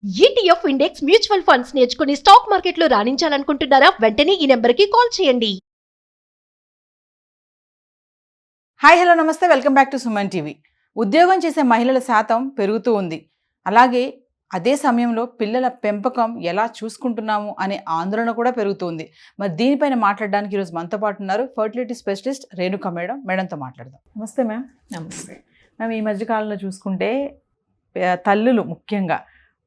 ETF index mutual funds నేర్చుకుని stock మార్కెట్లో రాణించాలనుకుంటున్నారా? వెంటనే ఈ నెంబర్కి కాల్ చేయండి. హాయ్ హలో నమస్తే, welcome back to Suman TV. ఉద్యోగం చేసే మహిళల శాతం పెరుగుతూ ఉంది. అలాగే అదే సమయంలో పిల్లల పెంపకం ఎలా చూసుకుంటున్నాము అనే ఆందోళన కూడా పెరుగుతుంది. మరి దీనిపైన మాట్లాడడానికి ఈరోజు మనతో పాటు ఉన్నారు ఫర్టిలిటీ స్పెషలిస్ట్ రేణుక మేడంతో మాట్లాడదాం. నమస్తే మ్యామ్. నమస్తే మ్యామ్, ఈ మధ్యకాలంలో చూసుకుంటే తల్లులు ముఖ్యంగా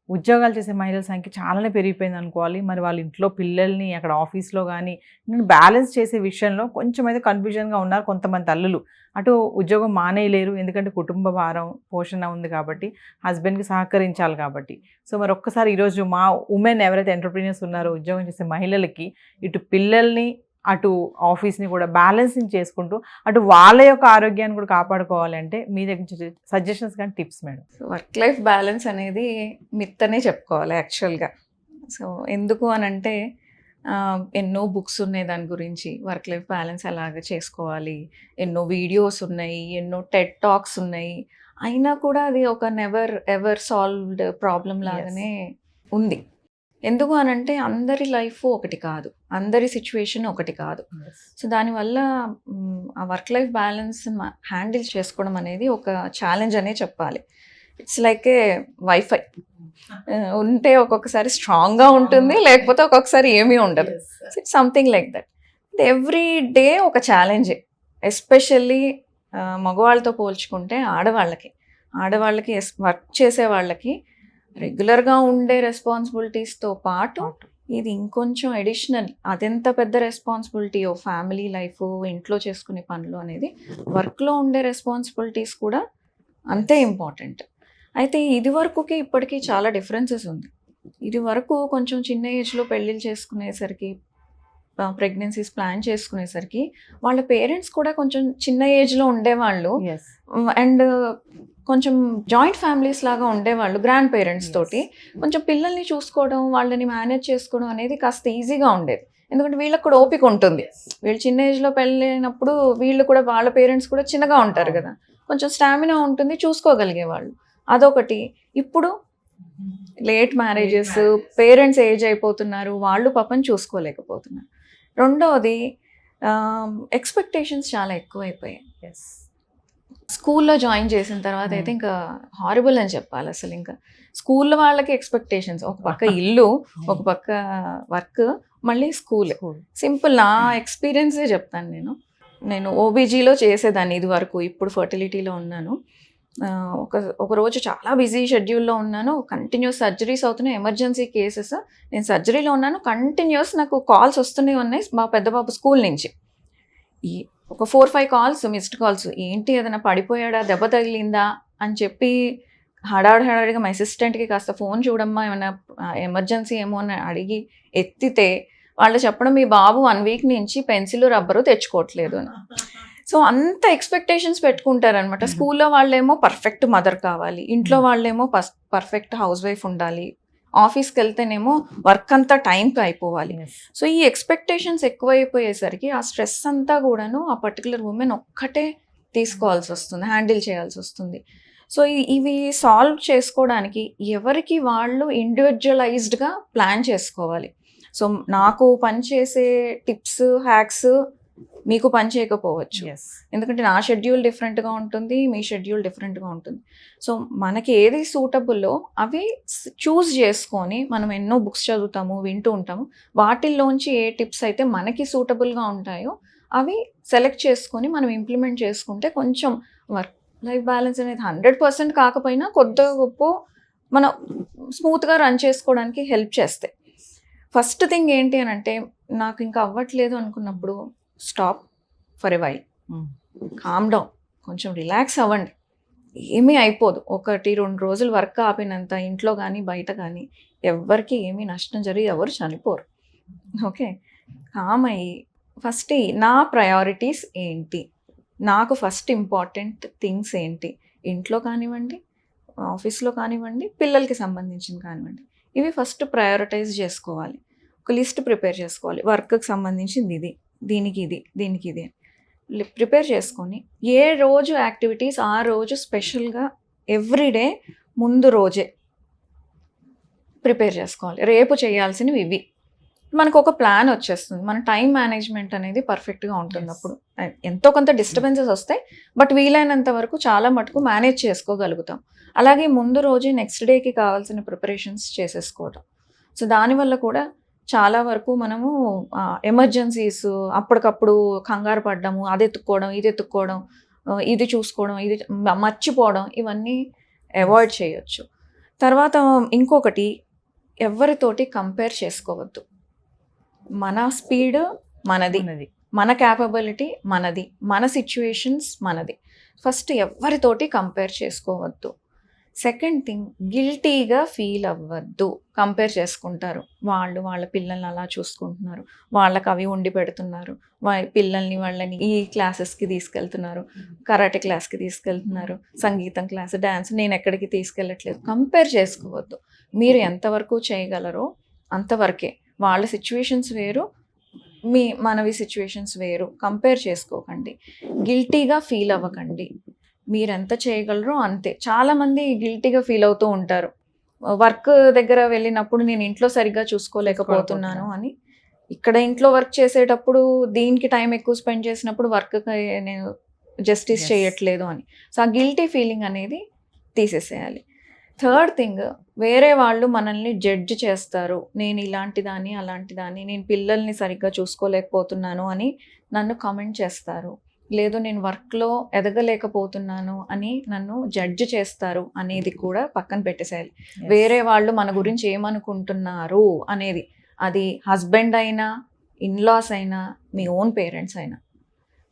ఉద్యోగాలు చేసే మహిళల సంఖ్య చాలానే పెరిగిపోయింది అనుకోవాలి. మరి వాళ్ళ ఇంట్లో పిల్లల్ని అక్కడ ఆఫీస్లో కానీ నేను బ్యాలెన్స్ చేసే విషయంలో కొంచెం అయితే కన్ఫ్యూజన్గా ఉన్నారు కొంతమంది తల్లులు. అటు ఉద్యోగం మానేయలేరు, ఎందుకంటే కుటుంబ భారం పోషణ ఉంది కాబట్టి, హస్బెండ్కి సహకరించాలి కాబట్టి. సో మరి ఒక్కసారి ఈరోజు మా ఉమెన్ ఎవరైతే ఎంటర్‌ప్రెన్యూర్స్ ఉన్నారో, ఉద్యోగం చేసే మహిళలకి ఇటు పిల్లల్ని అటు ఆఫీస్ని కూడా బ్యాలెన్సింగ్ చేసుకుంటూ అటు వాళ్ళ యొక్క ఆరోగ్యాన్ని కూడా కాపాడుకోవాలి అంటే మీ దగ్గర నుంచి సజెషన్స్ కానీ tips madam. Work life balance అనేది మిత్ అనే చెప్పుకోవాలి యాక్చువల్గా. సో ఎందుకు అని అంటే ఎన్నో బుక్స్ ఉన్నాయి దాని గురించి, వర్క్ లైఫ్ బ్యాలెన్స్ ఎలాగ చేసుకోవాలి, ఎన్నో వీడియోస్ ఉన్నాయి, ఎన్నో టెడ్ టాక్స్ ఉన్నాయి. అయినా కూడా అది ఒక నెవర్ ఎవర్ సాల్వ్డ్ ప్రాబ్లం లాగానే ఉంది. ఎందుకు అని అంటే అందరి లైఫ్ ఒకటి కాదు, అందరి సిచ్యువేషన్ ఒకటి కాదు. సో దానివల్ల ఆ వర్క్ లైఫ్ బ్యాలెన్స్ హ్యాండిల్ చేసుకోవడం అనేది ఒక ఛాలెంజ్ అనే చెప్పాలి. It's like A wifi. ఉంటే ఒక్కొక్కసారి స్ట్రాంగ్గా ఉంటుంది, లేకపోతే ఒక్కొక్కసారి ఏమీ ఉండదు. It's something like that. Every day ఒక ఛాలెంజే, ఎస్పెషల్లీ మగవాళ్ళతో పోల్చుకుంటే ఆడవాళ్ళకి వర్క్ చేసే వాళ్ళకి రెగ్యులర్గా ఉండే రెస్పాన్సిబిలిటీస్తో పాటు ఇది ఇంకొంచెం అడిషనల్. అదెంత పెద్ద రెస్పాన్సిబిలిటీయో, ఫ్యామిలీ లైఫ్, ఇంట్లో చేసుకునే పనులు అనేది, వర్క్లో ఉండే రెస్పాన్సిబిలిటీస్ కూడా అంతే ఇంపార్టెంట్. అయితే ఇది వరకుకి ఇప్పటికీ చాలా డిఫరెన్సెస్ ఉంది. ఇది వరకు కొంచెం చిన్న ఏజ్లో పెళ్ళిళ్ళు చేసుకునేసరికి, ప్రెగ్నెన్సీస్ ప్లాన్ చేసుకునేసరికి వాళ్ళ పేరెంట్స్ కూడా కొంచెం చిన్న ఏజ్లో ఉండేవాళ్ళు. అండ్ కొంచెం జాయింట్ ఫ్యామిలీస్ లాగా ఉండేవాళ్ళు గ్రాండ్ పేరెంట్స్ తోటి. కొంచెం పిల్లల్ని చూసుకోవడం, వాళ్ళని మేనేజ్ చేసుకోవడం అనేది కాస్త ఈజీగా ఉండేది. ఎందుకంటే వీళ్ళకి కూడా ఓపిక ఉంటుంది. వీళ్ళు చిన్న ఏజ్లో పెళ్ళైనప్పుడు వీళ్ళు కూడా, వాళ్ళ పేరెంట్స్ కూడా చిన్నగా ఉంటారు కదా, కొంచెం స్టామినా ఉంటుంది, చూసుకోగలిగే వాళ్ళు. అదొకటి. ఇప్పుడు లేట్ మ్యారేజెస్, పేరెంట్స్ ఏజ్ అయిపోతున్నారు, వాళ్ళు పాపం చూసుకోలేకపోతున్నారు. రెండవది ఎక్స్పెక్టేషన్స్ చాలా ఎక్కువైపోయాయి. స్కూల్లో జాయిన్ చేసిన తర్వాత అయితే ఇంకా హారిబుల్ అని చెప్పాలి. అసలు ఇంకా స్కూల్లో వాళ్ళకి ఎక్స్పెక్టేషన్స్, ఒక పక్క ఇల్లు, ఒక పక్క వర్క్, మళ్ళీ స్కూల్. సింపుల్, నా ఎక్స్పీరియన్సే చెప్తాను. నేను ఓబీజీలో చేసేదాన్ని ఇది వరకు, ఇప్పుడు ఫర్టిలిటీలో ఉన్నాను. ఒక రోజు చాలా బిజీ షెడ్యూల్లో ఉన్నాను, కంటిన్యూస్ సర్జరీస్ అవుతున్నాయి, ఎమర్జెన్సీ కేసెస్. నేను సర్జరీలో ఉన్నాను, కంటిన్యూస్ నాకు కాల్స్ వస్తూనే ఉన్నాయి మా పెద్ద బాబు స్కూల్ నుంచి. ఒక 4-5 కాల్స్, మిస్డ్ కాల్స్. ఏంటి, ఏదైనా పడిపోయాడా, దెబ్బ తగిలిందా అని చెప్పి హడావిడిగా మా అసిస్టెంట్కి కాస్త ఫోన్ చూడమ్మా, ఏమైనా ఎమర్జెన్సీ ఏమో అని అడిగి ఎత్తితే వాళ్ళు చెప్పడం, మీ బాబు 1 వీక్ నుంచి పెన్సిల్ రబ్బరు తెచ్చుకోవట్లేదు అని. సో అంత ఎక్స్పెక్టేషన్స్ పెట్టుకుంటారనమాట. స్కూల్లో వాళ్ళేమో పర్ఫెక్ట్ మదర్ కావాలి, ఇంట్లో వాళ్ళేమో పర్ఫెక్ట్ హౌస్ వైఫ్ ఉండాలి, ఆఫీస్కి వెళ్తేనేమో వర్క్ అంతా టైంకి అయిపోవాలి. సో ఈ ఎక్స్పెక్టేషన్స్ ఎక్కువైపోయేసరికి ఆ స్ట్రెస్ అంతా కూడాను ఆ పర్టికులర్ ఉమెన్ ఒక్కటే తీసుకోవాల్సి వస్తుంది, హ్యాండిల్ చేయాల్సి వస్తుంది. సో ఇవి సాల్వ్ చేసుకోవడానికి ఎవరికి వాళ్ళు ఇండివిజువలైజ్డ్గా ప్లాన్ చేసుకోవాలి. సో నాకు పనిచేసే టిప్స్, హ్యాక్స్ మీకు పని చేయకపోవచ్చు, ఎందుకంటే నా షెడ్యూల్ డిఫరెంట్గా ఉంటుంది, మీ షెడ్యూల్ డిఫరెంట్గా ఉంటుంది. సో మనకి ఏది సూటబుల్లో అవి చూస్ చేసుకొని, మనం ఎన్నో బుక్స్ చదువుతాము, వింటూ ఉంటాము, వాటిల్లోంచి ఏ టిప్స్ అయితే మనకి సూటబుల్గా ఉంటాయో అవి సెలెక్ట్ చేసుకొని మనం ఇంప్లిమెంట్ చేసుకుంటే కొంచెం వర్క్ లైఫ్ బ్యాలెన్స్ అనేది 100% కాకపోయినా కొద్దిగా గొప్ప మనం స్మూత్గా రన్ చేసుకోవడానికి హెల్ప్ చేస్తాయి. ఫస్ట్ థింగ్ ఏంటి అని అంటే, నాకు ఇంకా అవ్వట్లేదు అనుకున్నప్పుడు stop for a while, calm down, కొంచెం రిలాక్స్ అవ్వండి. ఏమీ అయిపోదు. 1-2 రోజులు వర్క్ ఆపినంత ఇంట్లో కానీ బయట కానీ ఎవరికి ఏమీ నష్టం జరిగి ఎవరు చనిపోరు. ఓకే, కామ్ అయ్యి ఫస్ట్ నా ప్రయారిటీస్ ఏంటి, నాకు ఫస్ట్ ఇంపార్టెంట్ థింగ్స్ ఏంటి, ఇంట్లో కానివ్వండి, ఆఫీస్లో కానివ్వండి, పిల్లలకి సంబంధించిన కానివ్వండి, ఇవి ఫస్ట్ ప్రయారిటైజ్ చేసుకోవాలి. ఒక లిస్ట్ ప్రిపేర్ చేసుకోవాలి, వర్క్కి సంబంధించింది ఇది, దీనికి ఇది ప్రిపేర్ చేసుకొని, ఏ రోజు యాక్టివిటీస్ ఆ రోజు స్పెషల్గా ఎవ్రీడే ముందు రోజే ప్రిపేర్ చేసుకోవాలి. రేపు చేయాల్సినవి ఇవి. మనకు ఒక ప్లాన్ వచ్చేస్తుంది. మన టైం మేనేజ్మెంట్ అనేది పర్ఫెక్ట్గా ఉంటుంది. అప్పుడు ఎంతో కొంత డిస్టర్బెన్సెస్ వస్తాయి, బట్ వీలైనంత వరకు చాలా మటుకు మేనేజ్ చేసుకోగలుగుతాం. అలాగే ముందు రోజు నెక్స్ట్ డేకి కావాల్సిన ప్రిపరేషన్స్ చేసేసుకోవడం. సో దానివల్ల కూడా చాలా వరకు మనము ఎమర్జెన్సీస్, అప్పటికప్పుడు కంగారు పడ్డము, అది ఎత్తుక్కోవడం, ఇది ఎత్తుక్కోవడం, ఇది చూసుకోవడం, ఇది మర్చిపోవడం, ఇవన్నీ అవాయిడ్ చేయొచ్చు. తర్వాత ఇంకొకటి, ఎవరితోటి కంపేర్ చేసుకోవద్దు. మన స్పీడ్ మనది, మన క్యాపబిలిటీ మనది, మన సిచ్యువేషన్స్ మనది. ఫస్ట్ ఎవరితోటి కంపేర్ చేసుకోవద్దు. సెకండ్ థింగ్, గిల్టీగా ఫీల్ అవ్వద్దు. కంపేర్ చేసుకుంటారు, వాళ్ళు వాళ్ళ పిల్లల్ని అలా చూసుకుంటున్నారు, వాళ్ళకి అవి వండి పెడుతున్నారు, వాళ్ళని ఈ క్లాసెస్కి తీసుకెళ్తున్నారు, కరాటే క్లాస్కి తీసుకెళ్తున్నారు, సంగీతం క్లాస్, డ్యాన్స్, నేను ఎక్కడికి తీసుకెళ్ళట్లేదు. కంపేర్ చేసుకోవద్దు. మీరు ఎంతవరకు చేయగలరో అంతవరకే. వాళ్ళ సిచ్యువేషన్స్ వేరు, మనవి సిచ్యువేషన్స్ వేరు. కంపేర్ చేసుకోకండి, గిల్టీగా ఫీల్ అవ్వకండి. మీరు ఎంత చేయగలరో అంతే. చాలామంది గిల్టీగా ఫీల్ అవుతూ ఉంటారు వర్క్ దగ్గర వెళ్ళినప్పుడు, నేను ఇంట్లో సరిగ్గా చూసుకోలేకపోతున్నాను అని. ఇక్కడ ఇంట్లో వర్క్ చేసేటప్పుడు దీనికి టైం ఎక్కువ స్పెండ్ చేసినప్పుడు వర్క్కి నేను జస్టిస్ చేయట్లేదు అని. సో ఆ గిల్టీ ఫీలింగ్ అనేది తీసేసేయాలి. థర్డ్ థింగ్, వేరే వాళ్ళు మనల్ని జడ్జ్ చేస్తారు. నేను ఇలాంటి దాన్ని, అలాంటి దాన్ని, నేను పిల్లల్ని సరిగ్గా చూసుకోలేకపోతున్నాను అని నన్ను కామెంట్ చేస్తారు, లేదు నేను వర్క్లో ఎదగలేకపోతున్నాను అని నన్ను జడ్జ్ చేస్తారు అనేది కూడా పక్కన పెట్టేసేయాలి. వేరే వాళ్ళు మన గురించి ఏమనుకుంటున్నారు అనేది, అది హస్బెండ్ అయినా, ఇన్లాస్ అయినా, మీ ఓన్ పేరెంట్స్ అయినా,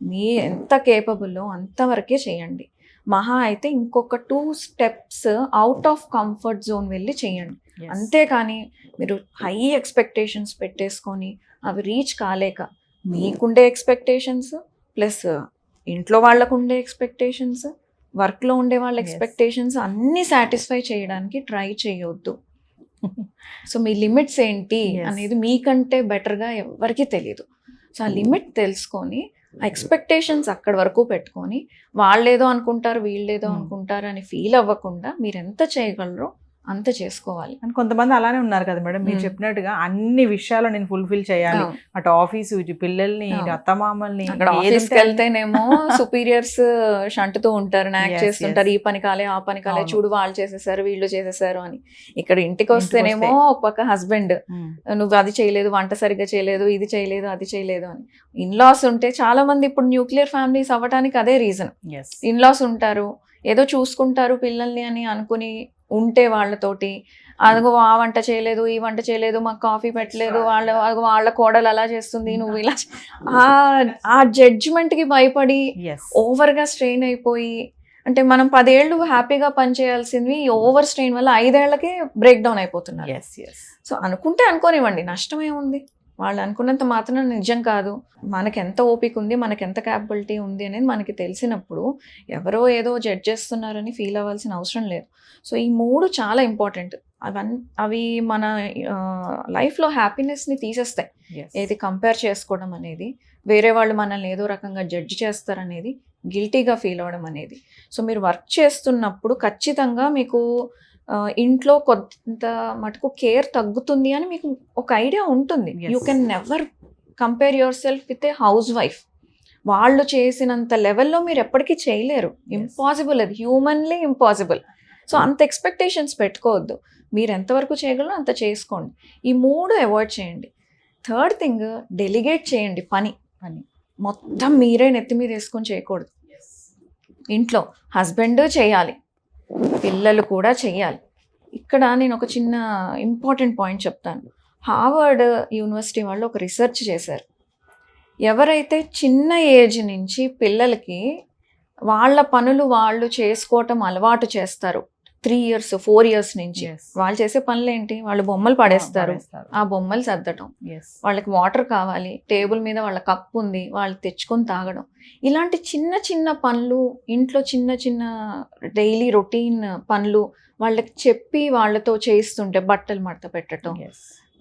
మీ ఎంత కేపబుల్లో అంతవరకే చేయండి. మహా అయితే ఇంకొక 2 steps out of comfort zone వెళ్ళి చేయండి. అంతేకాని మీరు హై ఎక్స్పెక్టేషన్స్ పెట్టేసుకొని అవి రీచ్ కాలేక, మీకుండే ఎక్స్పెక్టేషన్స్ ప్లస్ ఇంట్లో వాళ్ళకు ఉండే ఎక్స్పెక్టేషన్స్, వర్క్లో ఉండే వాళ్ళ ఎక్స్పెక్టేషన్స్ అన్నీ సాటిస్ఫై చేయడానికి ట్రై చేయొద్దు. సో మీ లిమిట్స్ ఏంటి అనేది మీకంటే బెటర్గా ఎవరికి తెలియదు. సో ఆ లిమిట్ తెలుసుకొని, ఆ ఎక్స్పెక్టేషన్స్ అక్కడి వరకు పెట్టుకొని, వాళ్ళేదో అనుకుంటారు, వీళ్ళేదో అనుకుంటారు అని ఫీల్ అవ్వకుండా మీరు ఎంత చేయగలరో అంత చేసుకోవాలి. అని కొంతమంది అలానే ఉన్నారు కదా మేడం, మీరు చెప్పినట్టుగా అన్ని విషయాలు నేను ఫుల్ఫిల్ చేయాలి, అటు ఆఫీసు, ఇటు పిల్లల్ని, ఇటు అత్తమామల్ని. అక్కడ ఆఫీస్కి వెళ్తేనేమో సుపీరియర్స్ షంటుతూ ఉంటారు, నాక్ చేస్తుంటారు, ఈ పని కాలే, ఆ పని కాలే, చూడు వాళ్ళు చేసేసారు, వీళ్ళు చేసేసారు అని. ఇక్కడ ఇంటికి వస్తేనేమో ఒక పక్క హస్బెండ్, నువ్వు అది చేయలేదు, వంట సరిగ్గా చేయలేదు, ఇది చేయలేదు, అది చేయలేదు అని. ఇన్లాస్ ఉంటే చాలా మంది ఇప్పుడు న్యూక్లియర్ ఫ్యామిలీస్ అవ్వడానికి అదే రీజన్. ఇన్లాస్ ఉంటారు, ఏదో చూసుకుంటారు పిల్లల్ని అని అనుకుని ఉంటే వాళ్ళతోటి, అదిగో ఆ వంట చేయలేదు, ఈ వంట చేయలేదు, మాకు కాఫీ పెట్టలేదు, వాళ్ళ కోడలు అలా చేస్తుంది, నువ్వు ఇలా, ఆ జడ్జిమెంట్కి భయపడి ఓవర్గా స్ట్రెయిన్ అయిపోయి, అంటే మనం 10 ఏళ్ళు హ్యాపీగా పనిచేయాల్సింది ఓవర్ స్ట్రెయిన్ వల్ల 5 ఏళ్లకే బ్రేక్ డౌన్ అయిపోతున్నారు. సో అనుకుంటే అనుకోనివ్వండి, నష్టమేముంది. వాళ్ళు అనుకున్నంత మాత్రం నిజం కాదు. మనకి ఎంత ఓపిక ఉంది, మనకి ఎంత క్యాపబిలిటీ ఉంది అనేది మనకి తెలిసినప్పుడు ఎవరో ఏదో జడ్జ్ చేస్తున్నారని ఫీల్ అవ్వాల్సిన అవసరం లేదు. సో ఈ 3 చాలా ఇంపార్టెంట్. అవి మన లైఫ్లో హ్యాపీనెస్ని తీసేస్తాయి. ఏది కంపేర్ చేసుకోవడం అనేది, వేరే వాళ్ళు మనల్ని ఏదో రకంగా జడ్జ్ చేస్తారనేది, గిల్టీగా ఫీల్ అవ్వడం అనేది. సో మీరు వర్క్ చేస్తున్నప్పుడు ఖచ్చితంగా మీకు ఇంట్లో కొంత మటుకు కేర్ తగ్గుతుంది అని మీకు ఒక ఐడియా ఉంటుంది. You can never compare your self with a house wife. వాళ్ళు చేసినంత లెవెల్లో మీరు ఎప్పటికీ చేయలేరు, ఇంపాసిబుల్, అది హ్యూమన్లీ ఇంపాసిబుల్. సో అంత ఎక్స్పెక్టేషన్స్ పెట్టుకోవద్దు. మీరు ఎంతవరకు చేయగలరో అంత చేసుకోండి. ఈ 3 అవాయిడ్ చేయండి. థర్డ్ థింగ్, డెలిగేట్ చేయండి. పని మొత్తం మీరే నెత్తి మీద వేసుకొని చేయకూడదు. ఇంట్లో హస్బెండ్ చేయాలి, పిల్లలు కూడా చెయ్యాలి. ఇక్కడ నేను ఒక చిన్న ఇంపార్టెంట్ పాయింట్ చెప్తాను. హార్వర్డ్ యూనివర్సిటీ వాళ్ళు ఒక రీసెర్చ్ చేశారు. ఎవరైతే చిన్న ఏజ్ నుంచి పిల్లలకి వాళ్ళ పనులు వాళ్ళు చేసుకోవటం అలవాటు చేస్తారు, 3 years 4 years నుంచి, వాళ్ళు చేసే పనులు ఏంటి, వాళ్ళు బొమ్మలు పడేస్తారు, ఆ బొమ్మలు సర్దటం, వాళ్ళకి వాటర్ కావాలి, టేబుల్ మీద వాళ్ళ కప్పు ఉంది, వాళ్ళు తెచ్చుకొని తాగడం, ఇలాంటి చిన్న చిన్న పనులు, ఇంట్లో చిన్న చిన్న డైలీ రొటీన్ పనులు వాళ్ళకి చెప్పి వాళ్ళతో చేయిస్తుంటే, బట్టలు మడత పెట్టడం,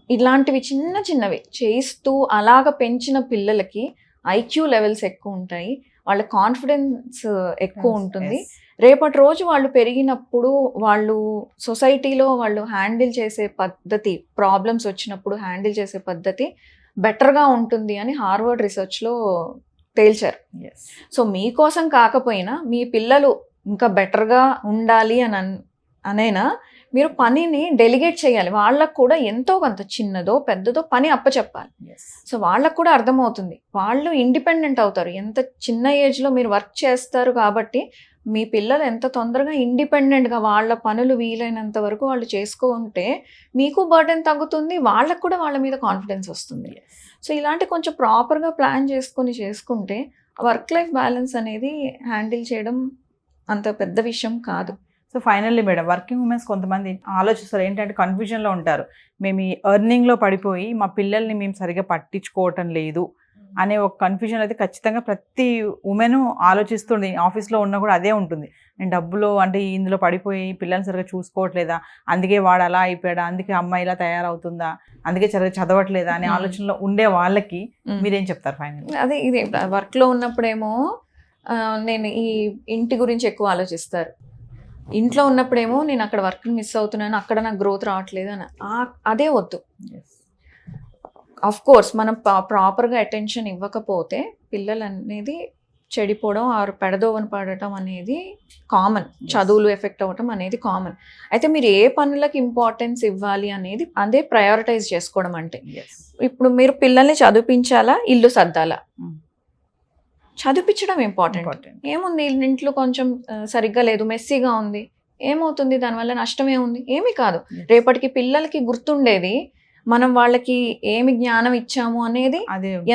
ఇలాంటివి చిన్న చిన్నవి చేయిస్తూ అలాగ పెంచిన పిల్లలకి IQ లెవెల్స్ ఎక్కువ ఉంటాయి, వాళ్ళ కాన్ఫిడెన్స్ ఎక్కువ ఉంటుంది, రేపటి రోజు వాళ్ళు పెరిగినప్పుడు వాళ్ళు సొసైటీలో వాళ్ళు హ్యాండిల్ చేసే పద్ధతి, ప్రాబ్లమ్స్ వచ్చినప్పుడు హ్యాండిల్ చేసే పద్ధతి బెటర్గా ఉంటుంది అని హార్వర్డ్ రీసెర్చ్లో తేల్చారు. సో మీకోసం కాకపోయినా మీ పిల్లలు ఇంకా బెటర్గా ఉండాలి అనైనా మీరు పనిని డెలిగేట్ చేయాలి. వాళ్ళకు కూడా ఎంతో కొంత చిన్నదో పెద్దదో పని అప్పచెప్పాలి. సో వాళ్ళకు కూడా అర్థమవుతుంది, వాళ్ళు ఇండిపెండెంట్ అవుతారు. ఎంత చిన్న ఏజ్లో మీరు వర్క్ చేస్తారు కాబట్టి మీ పిల్లలు ఎంత తొందరగా ఇండిపెండెంట్గా వాళ్ళ పనులు వీలైనంత వరకు వాళ్ళు చేసుకుంటే మీకు బర్డెన్ తగ్గుతుంది, వాళ్ళకు కూడా వాళ్ళ మీద కాన్ఫిడెన్స్ వస్తుంది. సో ఇలాంటి కొంచెం ప్రాపర్గా ప్లాన్ చేసుకుంటే వర్క్ లైఫ్ బ్యాలెన్స్ అనేది హ్యాండిల్ చేయడం అంత పెద్ద విషయం కాదు. So finally madam, working women's కొంతమంది ఆలోచిస్తారు ఏంటంటే కన్ఫ్యూజన్లో ఉంటారు. మేము ఈ ఎర్నింగ్లో పడిపోయి మా పిల్లల్ని మేము సరిగా పట్టించుకోవటం లేదు అనే ఒక కన్ఫ్యూజన్ అయితే ఖచ్చితంగా ప్రతి ఉమెన్ ఆలోచిస్తుంది. ఆఫీస్లో ఉన్నా కూడా అదే ఉంటుంది, నేను డబ్బులో అంటే ఇందులో పడిపోయి పిల్లల్ని సరిగా చూసుకోవట్లేదా, అందుకే వాడు అలా అయిపోయాడా, అందుకే అమ్మాయి ఇలా తయారవుతుందా, అందుకే సరిగా చదవట్లేదా అనే ఆలోచనలో ఉండే వాళ్ళకి మీరేం చెప్తారు ఫైనల్? అదే ఇది వర్క్లో ఉన్నప్పుడేమో నేను ఈ ఇంటి గురించి ఎక్కువ ఆలోచిస్తారు, ఇంట్లో ఉన్నప్పుడేమో నేను అక్కడ వర్క్ని మిస్ అవుతున్నాను, అక్కడ నాకు గ్రోత్ రావట్లేదు అని. అదే వద్దు. ఆఫ్ కోర్స్ మనం ప్రాపర్గా అటెన్షన్ ఇవ్వకపోతే పిల్లలు అనేది చెడిపోవడం ఆరు పెడదోవని పడటం అనేది కామన్, చదువులు ఎఫెక్ట్ అవ్వటం అనేది కామన్. అయితే మీరు ఏ పనులకు ఇంపార్టెన్స్ ఇవ్వాలి అనేది అదే ప్రయారిటైజ్ చేసుకోవడం. అంటే ఇప్పుడు మీరు పిల్లల్ని చదివించాలా, ఇల్లు సర్దాలా? చదివించడం ఇంపార్టెంట్. ఏముంది, ఇంట్లో కొంచెం సరిగ్గా లేదు, మెస్సీగా ఉంది, ఏమవుతుంది, దానివల్ల నష్టం ఏముంది? ఏమీ కాదు. రేపటికి పిల్లలకి గుర్తుండేది మనం వాళ్ళకి ఏమి జ్ఞానం ఇచ్చాము అనేది,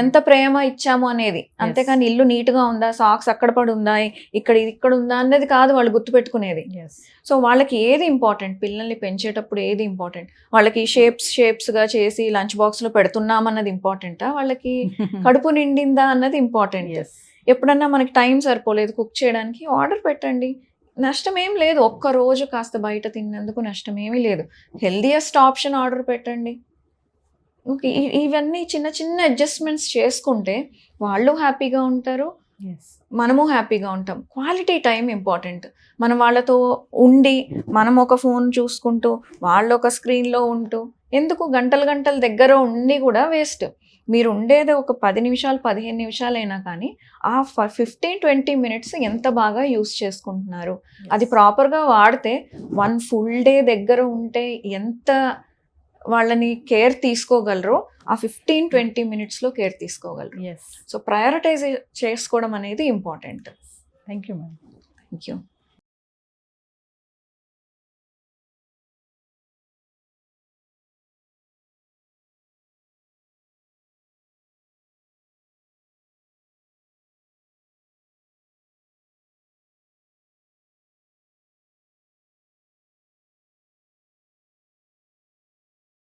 ఎంత ప్రేమ ఇచ్చాము అనేది. అంతేకాని ఇల్లు నీట్గా ఉందా, సాక్స్ అక్కడ పడి ఉందా, ఇక్కడ ఉందా అనేది కాదు వాళ్ళు గుర్తుపెట్టుకునేది. సో వాళ్ళకి ఏది ఇంపార్టెంట్, పిల్లల్ని పెంచేటప్పుడు ఏది ఇంపార్టెంట్, వాళ్ళకి షేప్స్గా చేసి లంచ్ బాక్స్లో పెడుతున్నామన్నది ఇంపార్టెంటా, వాళ్ళకి కడుపు నిండిందా అన్నది ఇంపార్టెంట్. ఎప్పుడన్నా మనకి టైం సరిపోలేదు కుక్ చేయడానికి, ఆర్డర్ పెట్టండి, నష్టం ఏం లేదు. ఒక్క రోజు కాస్త బయట తిన్నందుకు నష్టం ఏమీ లేదు. హెల్దియెస్ట్ ఆప్షన్ ఆర్డర్ పెట్టండి. ఓకే, ఇవన్నీ చిన్న చిన్న అడ్జస్ట్మెంట్స్ చేసుకుంటే వాళ్ళు హ్యాపీగా ఉంటారు, మనము హ్యాపీగా ఉంటాం. Quality time important. మనం వాళ్ళతో ఉండి మనం ఒక ఫోన్ చూసుకుంటూ వాళ్ళు ఒక స్క్రీన్లో ఉంటూ ఎందుకు గంటలు దగ్గర ఉండి కూడా వేస్ట్. మీరు ఉండేది ఒక 10 నిమిషాలు 15 నిమిషాలైనా కానీ ఆ 15-20 మినిట్స్ ఎంత బాగా యూస్ చేసుకుంటున్నారు, అది ప్రాపర్గా వాడితే 1 ఫుల్ డే దగ్గర ఉంటే ఎంత వాళ్ళని కేర్ తీసుకోగలరో ఆ 15-20 మినిట్స్లో కేర్ తీసుకోగలరు. సో ప్రయారిటైజ్ చేసుకోవడం అనేది important. Thank you ma'am. Thank you.